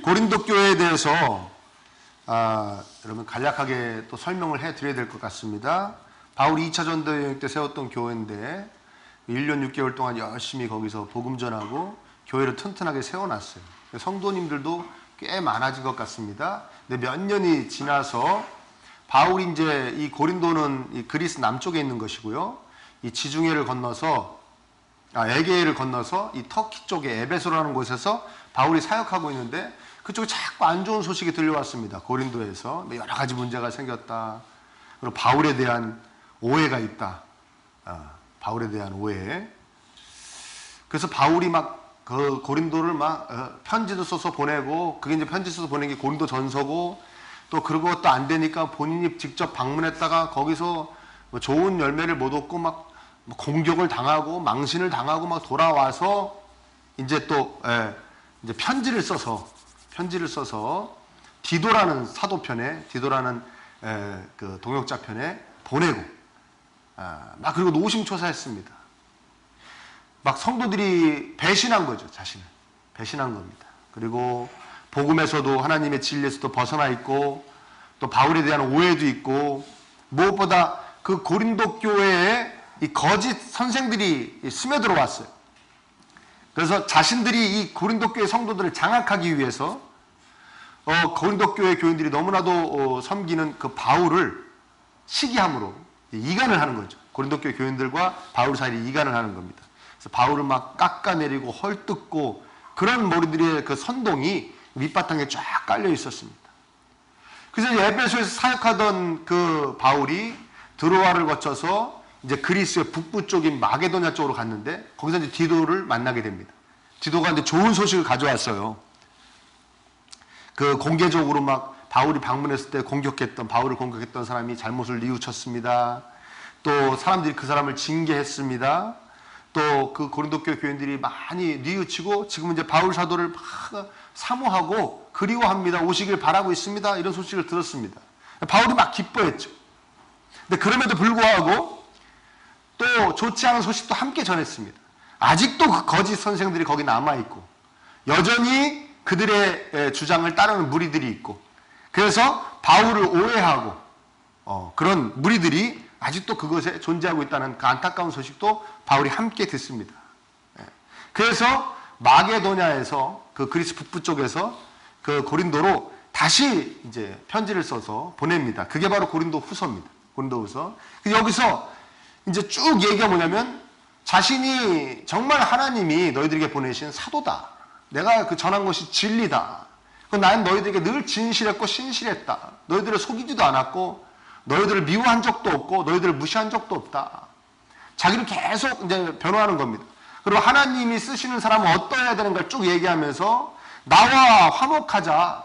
고린도 교회에 대해서 여러분 간략하게 또 설명을 해드려야 될 것 같습니다. 바울이 2차 전도 여행 때 세웠던 교회인데 1년 6개월 동안 열심히 거기서 복음 전하고 교회를 튼튼하게 세워놨어요. 성도님들도 꽤 많아진 것 같습니다. 근데 몇 년이 지나서 바울이 이제 이 고린도는 이 그리스 남쪽에 있는 것이고요. 이 지중해를 건너서 에게해를 건너서 이 터키 쪽에 에베소라는 곳에서 바울이 사역하고 있는데 그쪽에 자꾸 안 좋은 소식이 들려왔습니다. 고린도에서 여러 가지 문제가 생겼다. 그리고 바울에 대한 오해가 있다. 바울에 대한 오해. 그래서 바울이 막 그 고린도를 막 편지도 써서 보내고, 그게 이제 편지 써서 보낸 게 고린도 전서고, 또 그것도 안 되니까 본인이 직접 방문했다가 거기서 뭐 좋은 열매를 못 얻고 막 공격을 당하고 망신을 당하고 막 돌아와서 이제 또 이제 편지를 써서 디도라는 사도편에, 디도라는 그 동역자편에 보내고 막 그리고 노심초사했습니다. 막 성도들이 배신한 거죠. 자신을 배신한 겁니다. 그리고 복음에서도 하나님의 진리에서도 벗어나 있고, 또 바울에 대한 오해도 있고, 무엇보다 그 고린도 교회에 이 거짓 선생들이 스며들어 왔어요. 그래서 자신들이 이 고린도 교회 성도들을 장악하기 위해서 고린도 교회 교인들이 너무나도 섬기는 그 바울을 시기함으로 이간을 하는 거죠. 고린도 교회 교인들과 바울 사이에 이간을 하는 겁니다. 그래서 바울을 막 깎아내리고 헐뜯고, 그런 머리들의 그 선동이 밑바탕에 쫙 깔려 있었습니다. 그래서 에베소에서 사역하던 그 바울이 드로아를 거쳐서 이제 그리스의 북부 쪽인 마게도냐 쪽으로 갔는데, 거기서 이제 디도를 만나게 됩니다. 디도가 이제 좋은 소식을 가져왔어요. 그 공개적으로 막 바울이 방문했을 때 바울을 공격했던 사람이 잘못을 뉘우쳤습니다. 또 사람들이 그 사람을 징계했습니다. 또 그 고린도 교회 교인들이 많이 뉘우치고 지금 이제 바울 사도를 막 사모하고 그리워합니다. 오시길 바라고 있습니다. 이런 소식을 들었습니다. 바울이 막 기뻐했죠. 근데 그럼에도 불구하고 또 좋지 않은 소식도 함께 전했습니다. 아직도 그 거짓 선생들이 거기 남아있고, 여전히 그들의 주장을 따르는 무리들이 있고, 그래서 바울을 오해하고 그런 무리들이 아직도 그것에 존재하고 있다는 그 안타까운 소식도 바울이 함께 듣습니다. 그래서 마게도냐에서 그 그리스 북부 쪽에서 그 고린도로 다시 이제 편지를 써서 보냅니다. 그게 바로 고린도 후서입니다. 고린도 후서. 여기서 이제 쭉 얘기가 뭐냐면, 자신이 정말 하나님이 너희들에게 보내신 사도다. 내가 그 전한 것이 진리다. 나는 너희들에게 늘 진실했고 신실했다. 너희들을 속이지도 않았고, 너희들을 미워한 적도 없고, 너희들을 무시한 적도 없다. 자기를 계속 이제 변호하는 겁니다. 그리고 하나님이 쓰시는 사람은 어떠해야 되는 걸 쭉 얘기하면서 나와 화목하자.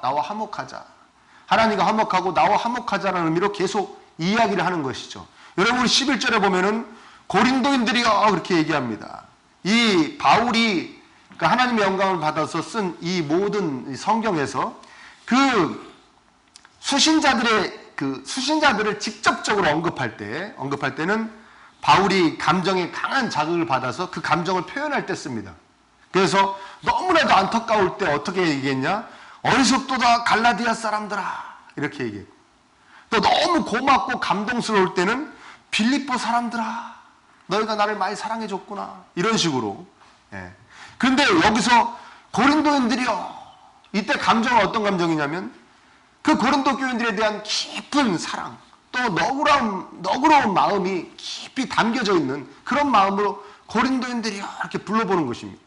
하나님과 화목하고 나와 화목하자라는 의미로 계속 이야기를 하는 것이죠. 여러분, 우리 11절에 보면은 고린도인들이여 그렇게 얘기합니다. 이 바울이 그 하나님의 영감을 받아서 쓴 이 모든 성경에서 그 수신자들을 직접적으로 언급할 때는 바울이 감정에 강한 자극을 받아서 그 감정을 표현할 때 씁니다. 그래서 너무나도 안타까울 때 어떻게 얘기했냐? 어리석도다 갈라디아 사람들아, 이렇게 얘기했고, 또 너무 고맙고 감동스러울 때는 빌립보 사람들아, 너희가 나를 많이 사랑해줬구나, 이런 식으로. 그런데 여기서 고린도인들이요, 이때 감정은 어떤 감정이냐면 그 고린도 교인들에 대한 깊은 사랑, 또 너그러운 마음이 깊이 담겨져 있는 그런 마음으로 고린도인들이요 이렇게 불러보는 것입니다.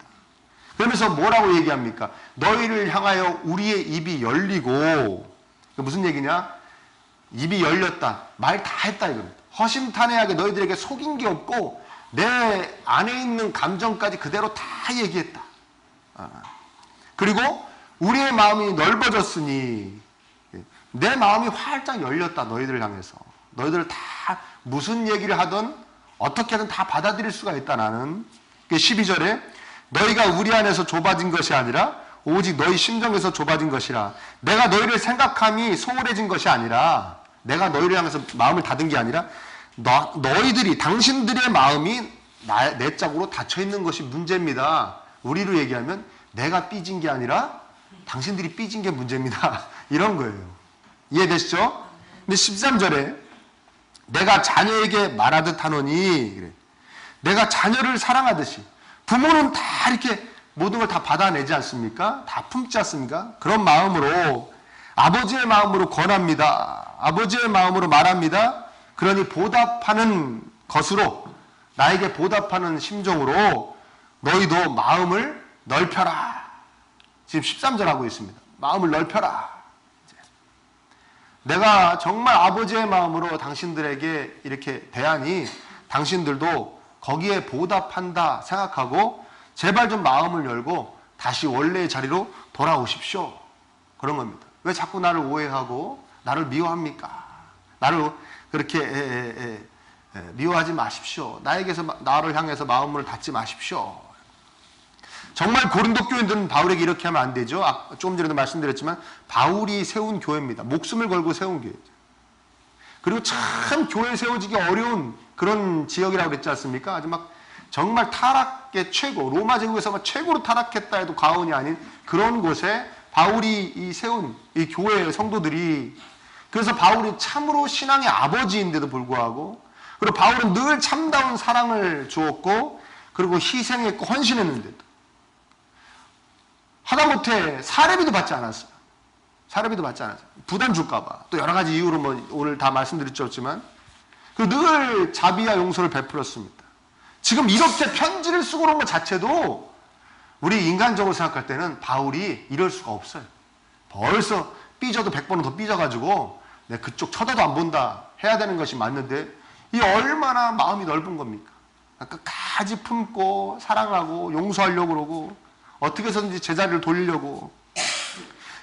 그러면서 뭐라고 얘기합니까? 너희를 향하여 우리의 입이 열리고, 무슨 얘기냐? 입이 열렸다, 말 다 했다 이겁니다. 허심탄회하게 너희들에게 속인 게 없고 내 안에 있는 감정까지 그대로 다 얘기했다. 그리고 우리의 마음이 넓어졌으니 내 마음이 활짝 열렸다. 너희들을 향해서. 너희들을 다 무슨 얘기를 하든 어떻게든 다 받아들일 수가 있다. 나는 12절에 너희가 우리 안에서 좁아진 것이 아니라 오직 너희 심정에서 좁아진 것이라. 내가 너희를 생각함이 소홀해진 것이 아니라, 내가 너희를 향해서 마음을 닫은 게 아니라 너희들이, 당신들의 마음이 내적으로 닫혀있는 것이 문제입니다. 우리로 얘기하면 내가 삐진 게 아니라 당신들이 삐진 게 문제입니다. 이런 거예요. 이해되시죠? 근데 13절에 내가 자녀에게 말하듯 하노니 그래. 내가 자녀를 사랑하듯이 부모는 다 이렇게 모든 걸 다 받아내지 않습니까? 다 품지 않습니까? 그런 마음으로 아버지의 마음으로 권합니다. 아버지의 마음으로 말합니다. 그러니 보답하는 것으로 나에게 보답하는 심정으로 너희도 마음을 넓혀라. 지금 13절 하고 있습니다. 마음을 넓혀라. 내가 정말 아버지의 마음으로 당신들에게 이렇게 대하니 당신들도 거기에 보답한다 생각하고 제발 좀 마음을 열고 다시 원래의 자리로 돌아오십시오. 그런 겁니다. 왜 자꾸 나를 오해하고 나를 미워합니까? 나를 그렇게 미워하지 마십시오. 나를 향해서 마음을 닫지 마십시오. 정말 고린도 교인들은 바울에게 이렇게 하면 안 되죠. 조금 전에도 말씀드렸지만 바울이 세운 교회입니다. 목숨을 걸고 세운 교회죠. 그리고 참 교회 세워지기 어려운 그런 지역이라고 그랬지 않습니까? 아주 막 정말 타락의 최고, 로마 제국에서 막 최고로 타락했다 해도 과언이 아닌 그런 곳에 바울이 세운 이 교회의 성도들이, 그래서 바울이 참으로 신앙의 아버지인데도 불구하고, 그리고 바울은 늘 참다운 사랑을 주었고 그리고 희생했고 헌신했는데도 하다못해 사례비도 받지 않았어요. 사례비도 받지 않았어요. 부담 줄까봐. 또 여러 가지 이유로 뭐 오늘 다 말씀드렸지만 늘 자비와 용서를 베풀었습니다. 지금 이렇게 편지를 쓰고 그런 것 자체도 우리 인간적으로 생각할 때는 바울이 이럴 수가 없어요. 벌써 삐져도 100번은 더 삐져가지고 내 그쪽 쳐다도 안 본다 해야 되는 것이 맞는데 이 얼마나 마음이 넓은 겁니까? 끝까지 품고 사랑하고 용서하려고 그러고 어떻게 해서든지 제자리를 돌리려고.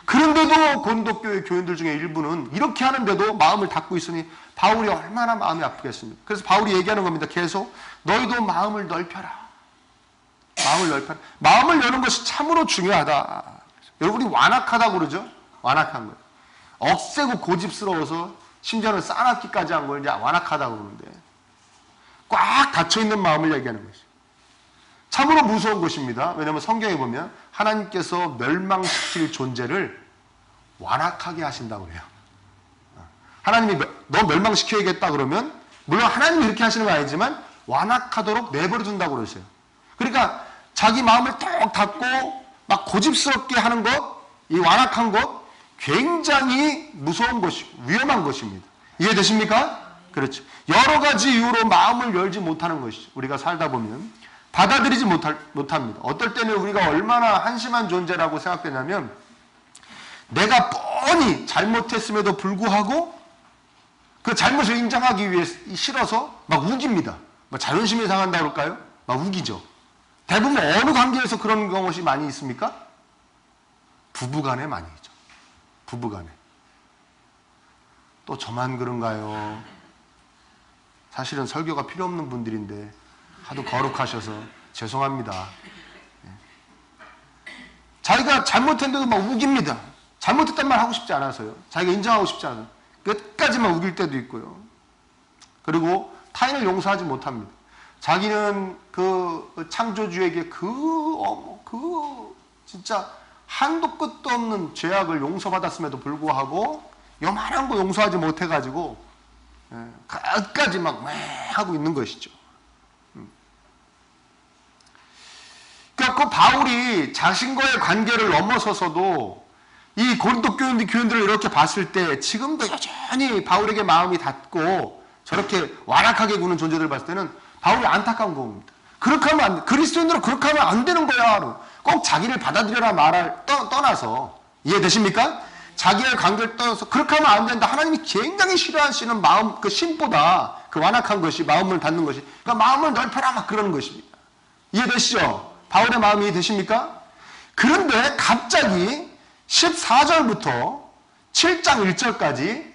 그런데도 고린도교회 교인들 중에 일부는 이렇게 하는데도 마음을 닫고 있으니 바울이 얼마나 마음이 아프겠습니까? 그래서 바울이 얘기하는 겁니다. 계속 너희도 마음을 넓혀라. 마음을 넓혀라. 마음을 여는 것이 참으로 중요하다. 여러분이 완악하다고 그러죠? 완악한 거예요. 억세고 고집스러워서 심지어는 싸납기까지 한 걸 이제 완악하다고 그러는데 꽉 닫혀있는 마음을 얘기하는 것이죠. 참으로 무서운 것입니다. 왜냐하면 성경에 보면 하나님께서 멸망시킬 존재를 완악하게 하신다고 그래요. 하나님이 너 멸망시켜야겠다 그러면 물론 하나님이 이렇게 하시는 건 아니지만 완악하도록 내버려둔다고 그러세요. 그러니까 자기 마음을 톡 닫고 막 고집스럽게 하는 것, 이 완악한 것 굉장히 무서운 것이고 위험한 것입니다. 이해되십니까? 그렇죠. 여러 가지 이유로 마음을 열지 못하는 것이죠. 우리가 살다 보면 받아들이지 못합니다. 어떨 때는 우리가 얼마나 한심한 존재라고 생각되냐면 내가 뻔히 잘못했음에도 불구하고 그 잘못을 인정하기 위해 싫어서 막 우깁니다. 뭐 자존심이 상한다 그럴까요? 막 우기죠. 대부분 어느 관계에서 그런 것이 많이 있습니까? 부부간에 많이 있죠. 부부간에. 또 저만 그런가요? 사실은 설교가 필요 없는 분들인데 하도 거룩하셔서 죄송합니다. 자기가 잘못했는데도 막 우깁니다. 잘못했단 말 하고 싶지 않아서요. 자기가 인정하고 싶지 않아요. 끝까지만 우길 때도 있고요. 그리고 타인을 용서하지 못합니다. 자기는 그 창조주에게 진짜 한도 끝도 없는 죄악을 용서받았음에도 불구하고 요만한 거 용서하지 못해가지고 끝까지 막 하고 있는 것이죠. 그러니까 바울이 자신과의 관계를 넘어서서도 이 고린도 교인들을 이렇게 봤을 때 지금도 여전히 바울에게 마음이 닫고 저렇게 완악하게 구는 존재들을 봤을 때는 바울이 안타까운 겁니다. 그렇게 하면 안 돼. 그리스도인들은 그렇게 하면 안 되는 거야. 꼭 자기를 받아들여라 말을 떠나서 이해되십니까? 자기의 관계를 떠나서 그렇게 하면 안 된다. 하나님이 굉장히 싫어하시는 마음, 그 심보다 그 완악한 것이 마음을 닫는 것이 그러니까 마음을 넓혀라 막 그러는 것입니다. 이해되시죠? 바울의 마음이 이해되십니까? 그런데 갑자기 14절부터 7장 1절까지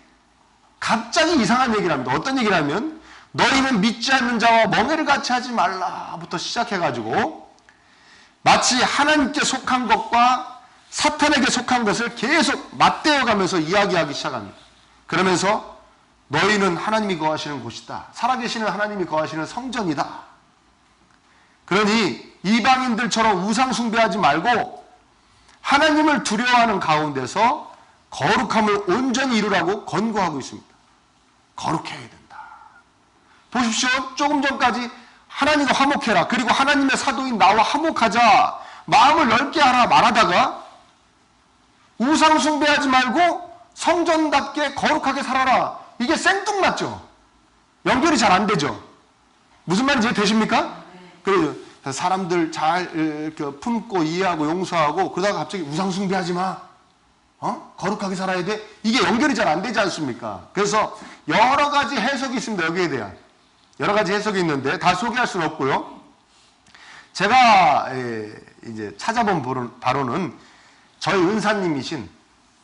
갑자기 이상한 얘기를 합니다. 어떤 얘기를 하면 너희는 믿지 않는 자와 멍해를 같이 하지 말라부터 시작해가지고 마치 하나님께 속한 것과 사탄에게 속한 것을 계속 맞대어가면서 이야기하기 시작합니다. 그러면서 너희는 하나님이 거하시는 곳이다. 살아계시는 하나님이 거하시는 성전이다. 그러니 이방인들처럼 우상 숭배하지 말고 하나님을 두려워하는 가운데서 거룩함을 온전히 이루라고 권고하고 있습니다. 거룩해야 된다. 보십시오. 조금 전까지 하나님과 화목해라. 그리고 하나님의 사도인 나와 화목하자. 마음을 넓게 하라 말하다가 우상 숭배하지 말고 성전답게 거룩하게 살아라. 이게 생뚱맞죠? 연결이 잘 안 되죠? 무슨 말인지 되십니까? 그래서 사람들 잘 품고 이해하고 용서하고 그러다가 갑자기 우상 숭배하지 마. 거룩하게 살아야 돼. 이게 연결이 잘 안 되지 않습니까? 그래서 여러 가지 해석이 있습니다. 여기에 대한. 여러 가지 해석이 있는데 다 소개할 수는 없고요. 제가 이제 찾아본 바로는 저희 은사님이신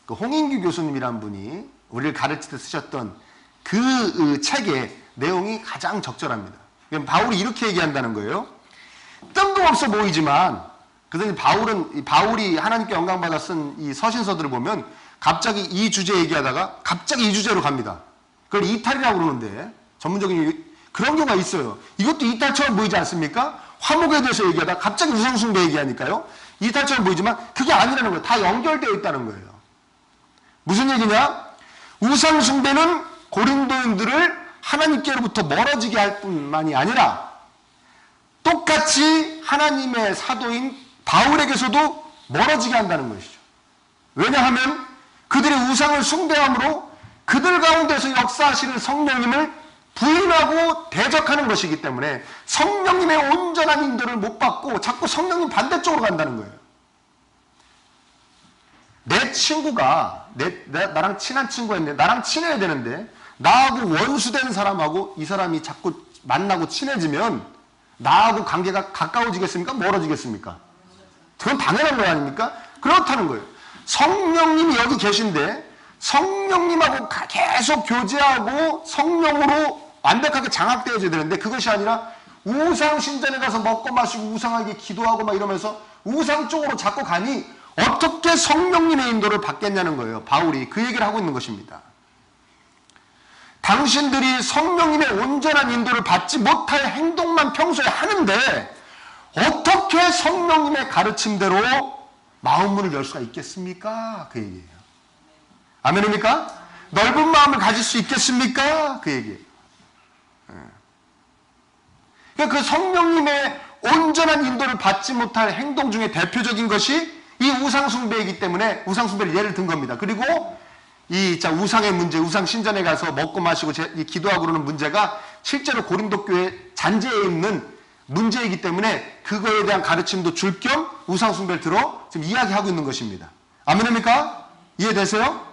그 홍인규 교수님이란 분이 우리를 가르칠 때 쓰셨던 그 책의 내용이 가장 적절합니다. 바울이 이렇게 얘기한다는 거예요. 뜬금없어 보이지만 그래서 바울이 하나님께 영광받아 쓴 이 서신서들을 보면 갑자기 이 주제 얘기하다가 갑자기 이 주제로 갑니다. 그걸 이탈이라고 그러는데 전문적인 그런 경우가 있어요. 이것도 이탈처럼 보이지 않습니까? 화목에 대해서 얘기하다가 갑자기 우상숭배 얘기하니까요. 이탈처럼 보이지만 그게 아니라는 거예요. 다 연결되어 있다는 거예요. 무슨 얘기냐? 우상숭배는 고린도인들을 하나님께로부터 멀어지게 할 뿐만이 아니라 똑같이 하나님의 사도인 바울에게서도 멀어지게 한다는 것이죠. 왜냐하면 그들의 우상을 숭배함으로 그들 가운데서 역사하시는 성령님을 부인하고 대적하는 것이기 때문에 성령님의 온전한 인도를 못 받고 자꾸 성령님 반대쪽으로 간다는 거예요. 내 친구가 나랑 친한 친구였는데 나랑 친해야 되는데 나하고 원수된 사람하고 이 사람이 자꾸 만나고 친해지면 나하고 관계가 가까워지겠습니까? 멀어지겠습니까? 그건 당연한 거 아닙니까? 그렇다는 거예요. 성령님이 여기 계신데 성령님하고 계속 교제하고 성령으로 완벽하게 장악되어져야 되는데 그것이 아니라 우상 신전에 가서 먹고 마시고 우상하게 기도하고 막 이러면서 우상 쪽으로 자꾸 가니 어떻게 성령님의 인도를 받겠냐는 거예요. 바울이 그 얘기를 하고 있는 것입니다. 당신들이 성령님의 온전한 인도를 받지 못할 행동만 평소에 하는데 어떻게 성령님의 가르침대로 마음문을 열 수가 있겠습니까? 그 얘기예요. 아멘입니까? 넓은 마음을 가질 수 있겠습니까? 그 얘기예요. 그 성령님의 온전한 인도를 받지 못할 행동 중에 대표적인 것이 이 우상숭배이기 때문에 우상숭배를 예를 든 겁니다. 그리고 이 우상의 문제, 우상 신전에 가서 먹고 마시고 기도하고 그러는 문제가 실제로 고린도 교회 잔재에 있는 문제이기 때문에 그거에 대한 가르침도 줄 겸 우상숭배를 들어 지금 이야기하고 있는 것입니다. 아멘입니까? 이해되세요?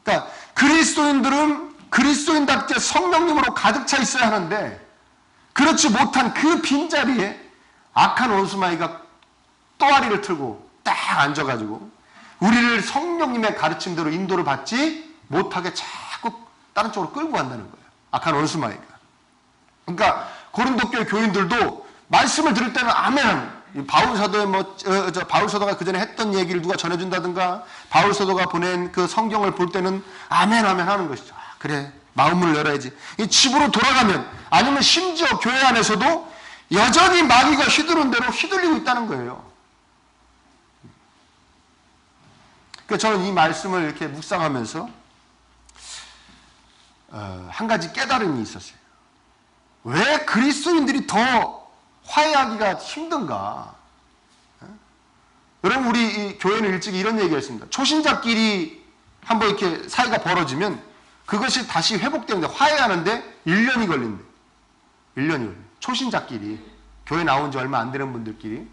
그러니까 그리스도인들은 그리스도인답게 성령님으로 가득 차 있어야 하는데 그렇지 못한 그 빈자리에 악한 원수마귀가 또아리를 틀고 딱 앉아가지고 우리를 성령님의 가르침대로 인도를 받지 못하게 자꾸 다른 쪽으로 끌고 간다는 거예요. 악한 원수마귀가. 그러니까 고린도 교회 교인들도 말씀을 들을 때는 아멘. 바울 사도의 바울 사도가 그 전에 했던 얘기를 누가 전해준다든가 바울 사도가 보낸 그 성경을 볼 때는 아멘 아멘 하는 것이죠. 그래 마음을 열어야지. 이 집으로 돌아가면 아니면 심지어 교회 안에서도 여전히 마귀가 휘두른 대로 휘둘리고 있다는 거예요. 그러니까 저는 이 말씀을 이렇게 묵상하면서 한 가지 깨달음이 있었어요. 왜 그리스도인들이 더 화해하기가 힘든가? 여러분 우리 이 교회는 일찍 이런 얘기했습니다. 초신자끼리 한번 이렇게 사이가 벌어지면 그것이 다시 회복되는데 화해하는데 1년이 걸린대. 1년이 걸려. 초신자끼리 교회 나온 지 얼마 안 되는 분들끼리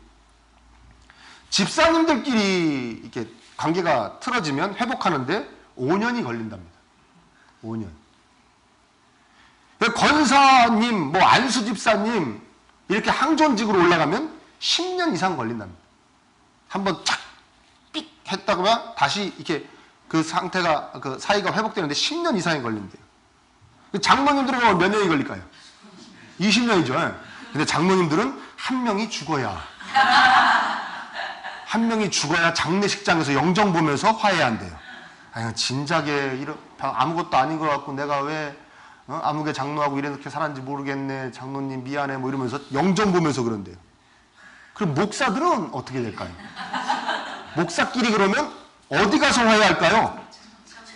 집사님들끼리 이렇게 관계가 틀어지면 회복하는데 5년이 걸린답니다. 5년. 권사님, 안수 집사님 이렇게 항존직으로 올라가면 10년 이상 걸린답니다. 한번 착 삑 했다가 다시 이렇게 그 상태가 그 사이가 회복되는데 10년 이상이 걸린대요. 장로님들은 몇 년이 걸릴까요? 20년이죠. 근데 장로님들은 한 명이 죽어야 장례식장에서 영정 보면서 화해한대요. 아니, 진작에 아무것도 아닌 것 같고 내가 왜 아무개 장로하고 이렇게 살았는지 모르겠네. 장로님 미안해 이러면서 영정 보면서 그런대요. 그럼 목사들은 어떻게 될까요? 목사끼리 그러면 어디 가서 화해할까요?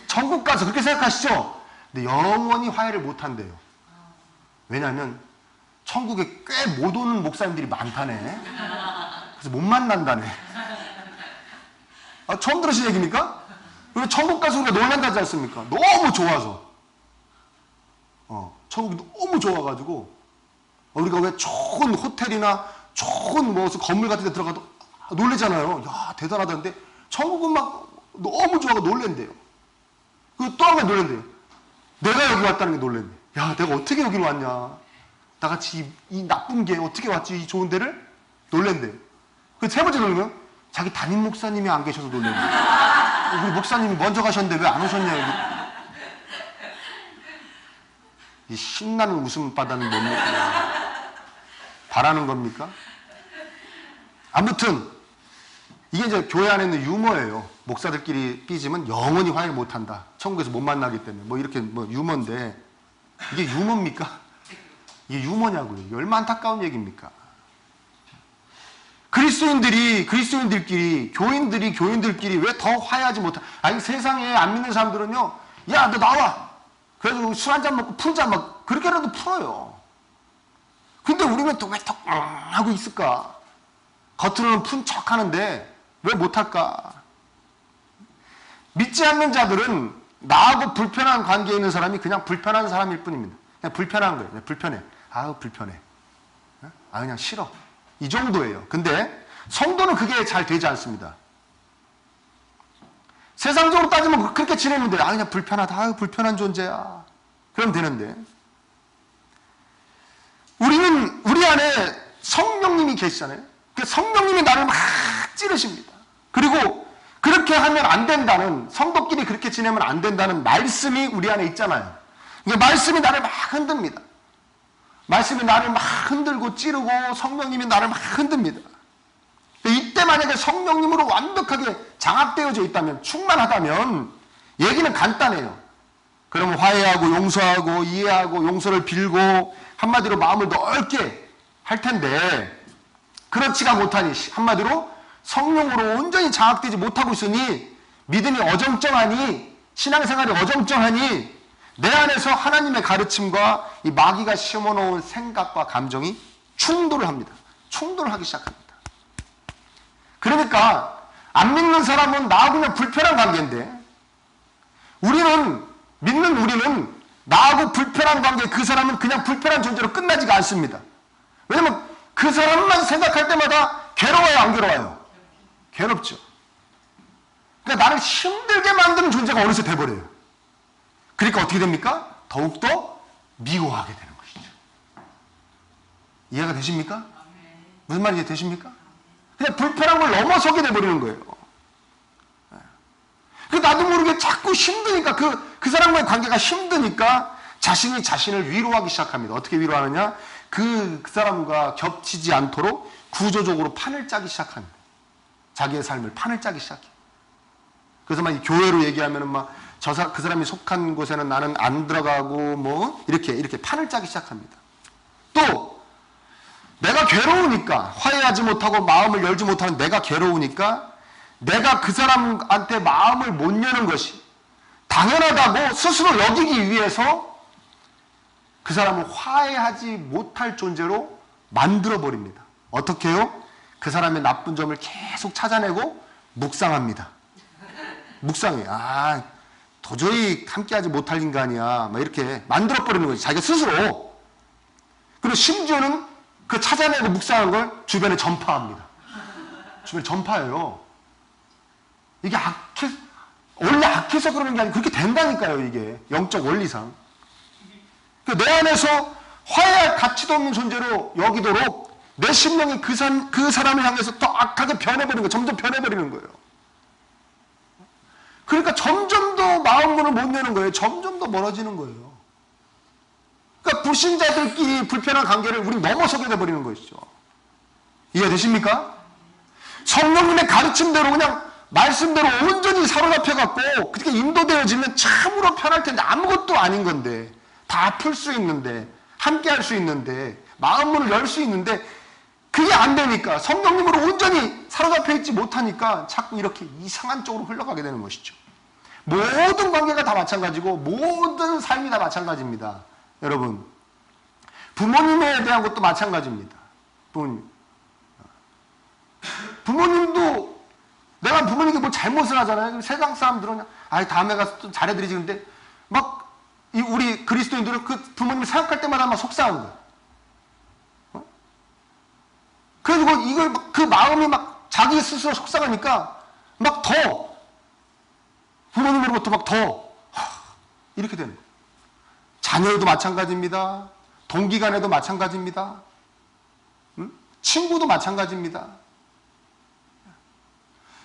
천국 가서. 그렇게 생각하시죠? 근데 영원히 화해를 못 한대요. 왜냐하면 천국에 꽤 못 오는 목사님들이 많다네. 그래서 못 만난다네. 아, 처음 들으신 얘기입니까? 그리고 천국 가서 우리가 놀란다지 않습니까? 너무 좋아서. 천국이 너무 좋아가지고 우리가 왜 좋은 호텔이나 좋은 무슨 건물 같은 데 들어가도 놀래잖아요. 야, 대단하다는데 천국은 막 너무 좋아가 놀랜대요. 그리고 또 한 번 놀랜대요. 내가 여기 왔다는 게 놀랜대. 야, 내가 어떻게 여기로 왔냐. 나같이 이 나쁜 게 어떻게 왔지, 이 좋은 데를? 놀랜대요. 그 세 번째 놀라면 자기 담임 목사님이 안 계셔서 놀랜대요. 우리 목사님이 먼저 가셨는데 왜 안 오셨냐, 여기. 이 신나는 웃음바다는 뭡니까? 바라는 겁니까? 아무튼 이게 이제 교회 안에 있는 유머예요. 목사들끼리 삐지면 영원히 화해 못한다. 천국에서 못 만나기 때문에. 뭐 이렇게 뭐 유머인데 이게 유머입니까? 이게 유머냐고요. 이게 얼마나 안타까운 얘기입니까? 그리스도인들끼리 교인들끼리 왜 더 화해하지 못하? 아니 세상에 안 믿는 사람들은요. 야, 너 나와. 그래서 술 한잔 먹고 풀자. 막 그렇게라도 풀어요. 근데 우리는 또 왜 더 하고 있을까? 겉으로는 푼 척 하는데 왜 못할까? 믿지 않는 자들은 나하고 불편한 관계에 있는 사람이 그냥 불편한 사람일 뿐입니다. 그냥 불편한 거예요. 그냥 불편해. 아우 불편해. 아 그냥 싫어. 이 정도예요. 근데 성도는 그게 잘 되지 않습니다. 세상적으로 따지면 그렇게 지내는데 아 그냥 불편하다. 아우 불편한 존재야. 그럼 되는데 우리는 우리 안에 성령님이 계시잖아요. 그 성령님이 나를 막 찌르십니다. 그리고 그렇게 하면 안 된다는, 성도끼리 그렇게 지내면 안 된다는 말씀이 우리 안에 있잖아요. 그러니까 말씀이 나를 막 흔듭니다. 말씀이 나를 막 흔들고 찌르고 성령님이 나를 막 흔듭니다. 이때 만약에 성령님으로 완벽하게 장악되어져 있다면, 충만하다면 얘기는 간단해요. 그러면 화해하고 용서하고 이해하고 용서를 빌고 한마디로 마음을 넓게 할 텐데 그렇지가 못하니, 한마디로 성령으로 온전히 장악되지 못하고 있으니 믿음이 어정쩡하니, 신앙생활이 어정쩡하니 내 안에서 하나님의 가르침과 이 마귀가 심어놓은 생각과 감정이 충돌을 합니다. 충돌을 하기 시작합니다. 그러니까 안 믿는 사람은 나하고 그냥 불편한 관계인데 믿는 우리는 나하고 불편한 관계, 그 사람은 그냥 불편한 존재로 끝나지가 않습니다. 왜냐면 그 사람만 생각할 때마다 괴로워요, 안 괴로워요? 괴롭죠. 그러니까 나를 힘들게 만드는 존재가 어느새 돼버려요. 그러니까 어떻게 됩니까? 더욱더 미워하게 되는 것이죠. 이해가 되십니까? 무슨 말인지 되십니까? 그냥 불편한 걸 넘어서게 돼버리는 거예요. 나도 모르게 자꾸 힘드니까, 그 사람과의 관계가 힘드니까 자신이 자신을 위로하기 시작합니다. 어떻게 위로하느냐? 그 사람과 겹치지 않도록 구조적으로 판을 짜기 시작합니다. 자기의 삶을 판을 짜기 시작해요. 그래서 막 교회로 얘기하면은 그 사람이 속한 곳에는 나는 안 들어가고 이렇게 판을 짜기 시작합니다. 또 내가 괴로우니까, 화해하지 못하고 마음을 열지 못하는 내가 괴로우니까 내가 그 사람한테 마음을 못 여는 것이 당연하다고 스스로 여기기 위해서 그 사람을 화해하지 못할 존재로 만들어버립니다. 어떻게 해요? 그 사람의 나쁜 점을 계속 찾아내고 묵상합니다. 묵상해. 아, 도저히 함께하지 못할 인간이야. 이렇게 만들어버리는 거지. 자기가 스스로. 그리고 심지어는 그 찾아내고 묵상한 걸 주변에 전파합니다. 주변에 전파해요. 이게 원래 악해서 그러는 게 아니고 그렇게 된다니까요, 이게. 영적 원리상. 내 안에서 화해할 가치도 없는 존재로 여기도록 내 심령이 그 사람을 향해서 더 악하게 변해버리는 거예요. 점점 변해버리는 거예요. 그러니까 점점 더 마음문을 못 여는 거예요. 점점 더 멀어지는 거예요. 그러니까 불신자들끼리 불편한 관계를 우리 넘어서게 돼버리는 것이죠. 이해되십니까? 성령님의 가르침대로 그냥 말씀대로 온전히 사로잡혀갖고 그렇게 인도되어지면 참으로 편할 텐데, 아무것도 아닌 건데, 다 풀 수 있는데, 함께 할 수 있는데, 마음문을 열 수 있는데 그게 안 되니까, 성령님으로 온전히 사로잡혀 있지 못하니까 자꾸 이렇게 이상한 쪽으로 흘러가게 되는 것이죠. 모든 관계가 다 마찬가지고 모든 삶이 다 마찬가지입니다. 여러분, 부모님에 대한 것도 마찬가지입니다. 부모님도 내가 부모님께 뭐 잘못을 하잖아요. 세상 사람들은 다음에 가서 좀 잘해드리지. 근데 막 우리 그리스도인들은 그 부모님을 생각할 때마다 막 속상한 거예요. 그래가지고 이걸 그 마음이 막 자기 스스로 속상하니까 막 더 부모님으로부터 막 더 이렇게 되는 거예요. 자녀도 마찬가지입니다. 동기간에도 마찬가지입니다. 친구도 마찬가지입니다.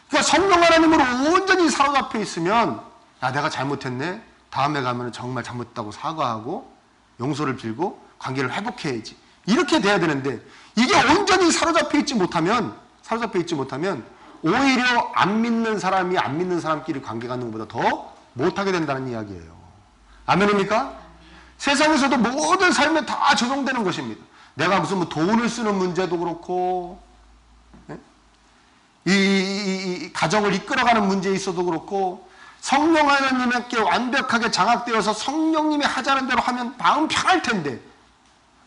그러니까 성령 하나님으로 온전히 사로잡혀 있으면 내가 잘못했네. 다음에 가면 정말 잘못했다고 사과하고 용서를 빌고 관계를 회복해야지. 이렇게 돼야 되는데 이게 온전히 사로잡혀 있지 못하면 오히려 안 믿는 사람이 안 믿는 사람끼리 관계 갖는 것보다 더 못하게 된다는 이야기예요. 아멘입니까? 세상에서도 모든 삶에 다 적용되는 것입니다. 내가 무슨 뭐 돈을 쓰는 문제도 그렇고 이 가정을 이끌어가는 문제에 있어도 그렇고 성령 하나님께 완벽하게 장악되어서 성령님이 하자는 대로 하면 마음 편할 텐데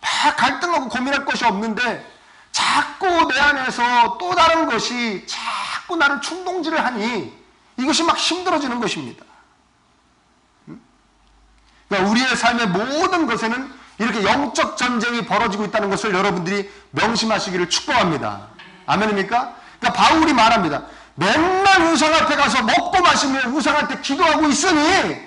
막 갈등하고 고민할 것이 없는데 자꾸 내 안에서 또 다른 것이 자꾸 나를 충동질을 하니 이것이 막 힘들어지는 것입니다. 그러니까 우리의 삶의 모든 것에는 이렇게 영적 전쟁이 벌어지고 있다는 것을 여러분들이 명심하시기를 축복합니다. 아멘입니까? 그러니까 바울이 말합니다. 맨날 우상 앞에 가서 먹고 마시며 우상한테 기도하고 있으니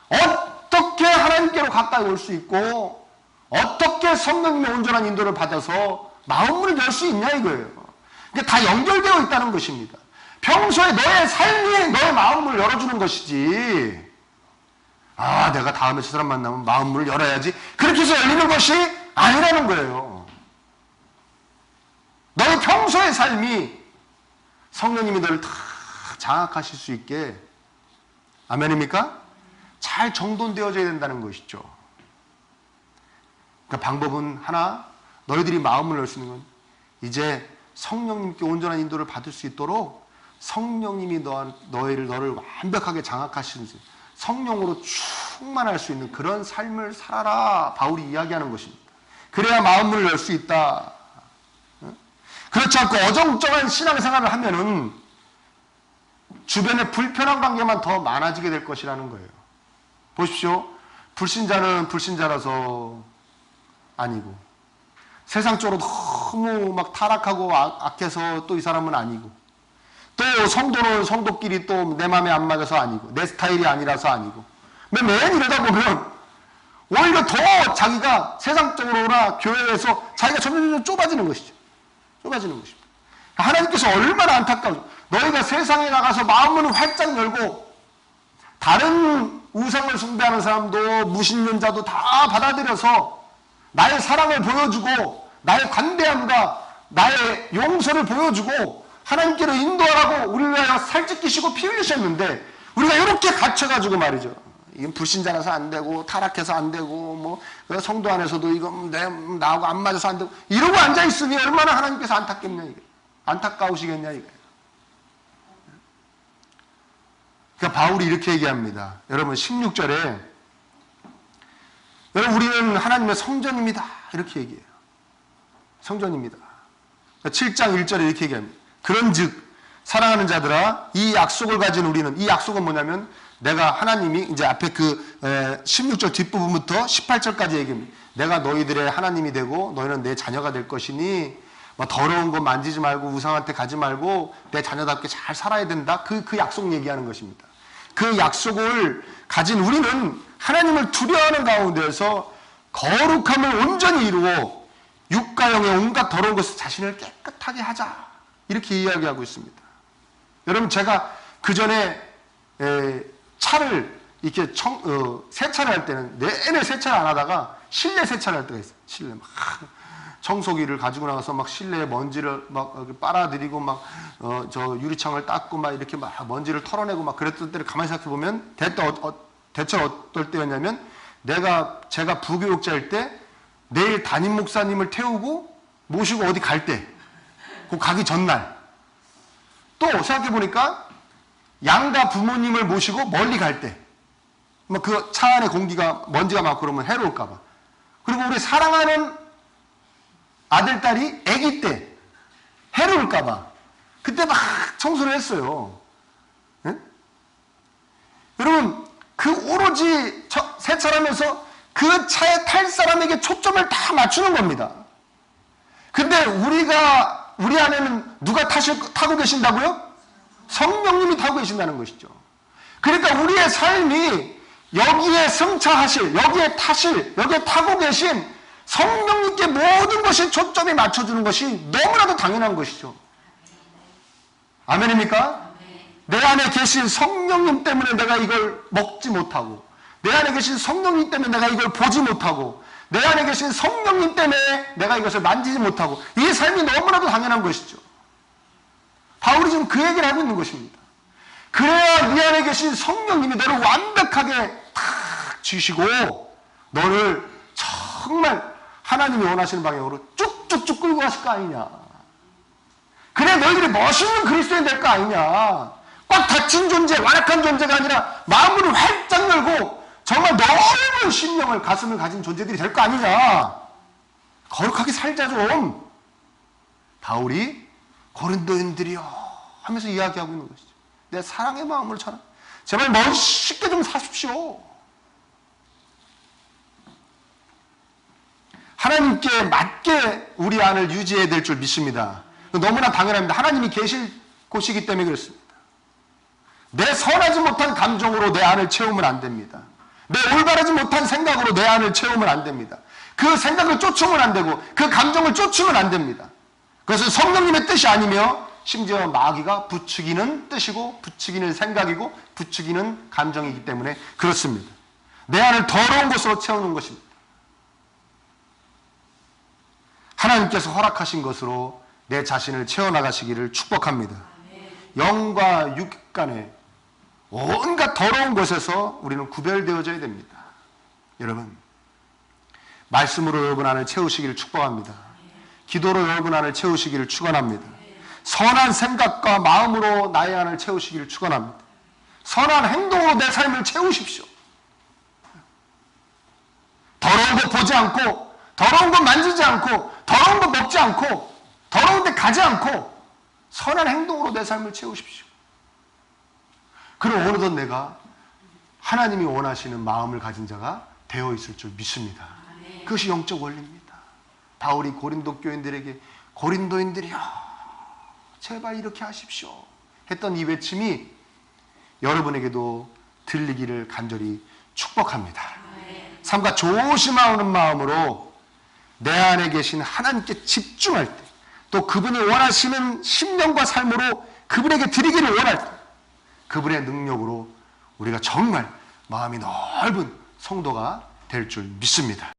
어떻게 하나님께로 가까이 올 수 있고 어떻게 성령님의 온전한 인도를 받아서 마음문을 열 수 있냐 이거예요. 그러니까 다 연결되어 있다는 것입니다. 평소에 너의 삶이 너의 마음문을 열어주는 것이지 내가 다음에 저 사람 만나면 마음문을 열어야지 그렇게 해서 열리는 것이 아니라는 거예요. 너의 평소의 삶이 성령님이 너를 다 장악하실 수 있게 아멘입니까? 잘 정돈되어져야 된다는 것이죠. 그러니까 방법은 하나, 너희들이 마음을 열 수 있는 건 이제 성령님께 온전한 인도를 받을 수 있도록 성령님이 너를 완벽하게 장악하시는 성령으로 충만할 수 있는 그런 삶을 살아라 바울이 이야기하는 것입니다. 그래야 마음을 열 수 있다. 그렇지 않고 어정쩡한 신앙생활을 하면은 주변에 불편한 관계만 더 많아지게 될 것이라는 거예요. 보십시오. 불신자는 불신자라서 아니고 세상적으로 너무 막 타락하고 악해서 또 이 사람은 아니고 또 성도는 성도끼리 또 내 마음에 안 맞아서 아니고 내 스타일이 아니라서 아니고 매일 이러다 보면 오히려 더 자기가 세상적으로나 교회에서 자기가 점점 좁아지는 것이죠. 좁아지는 것입니다. 하나님께서 얼마나 안타까우죠. 너희가 세상에 나가서 마음문을 활짝 열고 다른 우상을 숭배하는 사람도 무신론자도 다 받아들여서 나의 사랑을 보여주고 나의 관대함과 나의 용서를 보여주고 하나님께로 인도하라고 우리를 위하여 살찌끼시고 피 흘리셨는데 우리가 이렇게 갇혀가지고 말이죠. 이건 불신자라서 안 되고 타락해서 안 되고 뭐 성도 안에서도 이건 나하고 안 맞아서 안 되고 이러고 앉아있으니 얼마나 하나님께서 안타깝냐 이거예요. 안타까우시겠냐 이거예요. 그러니까 바울이 이렇게 얘기합니다. 여러분 16절에 여러분 우리는 하나님의 성전입니다. 이렇게 얘기해요. 성전입니다. 7장 1절에 이렇게 얘기합니다. 그런즉 사랑하는 자들아 이 약속을 가진 우리는 이 약속은 뭐냐면 내가 하나님이 이제 앞에 그 16절 뒷부분부터 18절까지 얘기합니다. 내가 너희들의 하나님이 되고 너희는 내 자녀가 될 것이니 뭐 더러운 거 만지지 말고 우상한테 가지 말고 내 자녀답게 잘 살아야 된다. 그 약속 얘기하는 것입니다. 그 약속을 가진 우리는 하나님을 두려워하는 가운데서 거룩함을 온전히 이루어 육과 영의 온갖 더러운 것을 자신을 깨끗하게 하자. 이렇게 이야기하고 있습니다. 여러분 제가 그 전에 차를 이렇게 세차를 할 때는 내내 세차를 안 하다가 실내 세차를 할 때가 있어요. 실내 막 청소기를 가지고 나가서 막 실내에 먼지를 막 빨아들이고 막 저 유리창을 닦고 막 이렇게 막 먼지를 털어내고 막 그랬던 때를 가만히 생각해 보면 대체 어떨 때였냐면 제가 부교육자일 때 내일 담임 목사님을 태우고 모시고 어디 갈 때, 그 가기 전날 또 생각해 보니까 양가 부모님을 모시고 멀리 갈 때, 뭐 그 차 안에 공기가 먼지가 많고 그러면 해로울까봐. 그리고 우리 사랑하는 아들, 딸이 아기 때 해로울까봐. 그때 막 청소를 했어요. 네? 여러분, 그 오로지 세차하면서 그 차에 탈 사람에게 초점을 다 맞추는 겁니다. 근데 우리 안에는 누가 타고 계신다고요? 성령님이 타고 계신다는 것이죠. 그러니까 우리의 삶이 여기에 승차하실, 여기에 타실, 여기에 타고 계신 성령님께 모든 것이 초점이 맞춰주는 것이 너무나도 당연한 것이죠. 아멘입니까? 내 안에 계신 성령님 때문에 내가 이걸 먹지 못하고, 내 안에 계신 성령님 때문에 내가 이걸 보지 못하고, 내 안에 계신 성령님 때문에 내가 이것을 만지지 못하고, 이 삶이 너무나도 당연한 것이죠. 바울이 지금 그 얘기를 하고 있는 것입니다. 그래야 네 안에 계신 성령님이 너를 완벽하게 탁 쥐시고 너를 정말 하나님이 원하시는 방향으로 쭉쭉쭉 끌고 가실 거 아니냐. 그래 너희들이 멋있는 그리스도인 될 거 아니냐. 꽉 닫힌 존재, 완악한 존재가 아니라 마음을 활짝 열고 정말 넓은 심령을, 가슴을 가진 존재들이 될 거 아니냐. 거룩하게 살자 좀. 바울이 고린도인들이여 하면서 이야기하고 있는 것이죠. 내 사랑의 마음으로 차라. 제발 멋있게 좀 사십시오. 하나님께 맞게 우리 안을 유지해야 될 줄 믿습니다. 너무나 당연합니다. 하나님이 계실 곳이기 때문에 그렇습니다. 내 선하지 못한 감정으로 내 안을 채우면 안 됩니다. 내 올바르지 못한 생각으로 내 안을 채우면 안 됩니다. 그 생각을 쫓으면 안 되고 그 감정을 쫓으면 안 됩니다. 그것은 성령님의 뜻이 아니며 심지어 마귀가 부추기는 뜻이고 부추기는 생각이고 부추기는 감정이기 때문에 그렇습니다. 내 안을 더러운 것으로 채우는 것입니다. 하나님께서 허락하신 것으로 내 자신을 채워나가시기를 축복합니다. 영과 육 간에 온갖 더러운 것에서 우리는 구별되어져야 됩니다. 여러분, 말씀으로 여러분 안을 채우시기를 축복합니다. 기도로 여러분 안을 채우시기를 축원합니다. 선한 생각과 마음으로 나의 안을 채우시기를 축원합니다. 선한 행동으로 내 삶을 채우십시오. 더러운 거 보지 않고, 더러운 거 만지지 않고, 더러운 거 먹지 않고, 더러운 데 가지 않고 선한 행동으로 내 삶을 채우십시오. 그럼 어느덧 내가 하나님이 원하시는 마음을 가진 자가 되어 있을 줄 믿습니다. 그것이 영적 원리입니다. 바울이 고린도 교인들에게 고린도인들이여 제발 이렇게 하십시오 했던 이 외침이 여러분에게도 들리기를 간절히 축복합니다. 삼가 조심하는 마음으로 내 안에 계신 하나님께 집중할 때, 또 그분이 원하시는 심령과 삶으로 그분에게 드리기를 원할 때, 그분의 능력으로 우리가 정말 마음이 넓은 성도가 될 줄 믿습니다.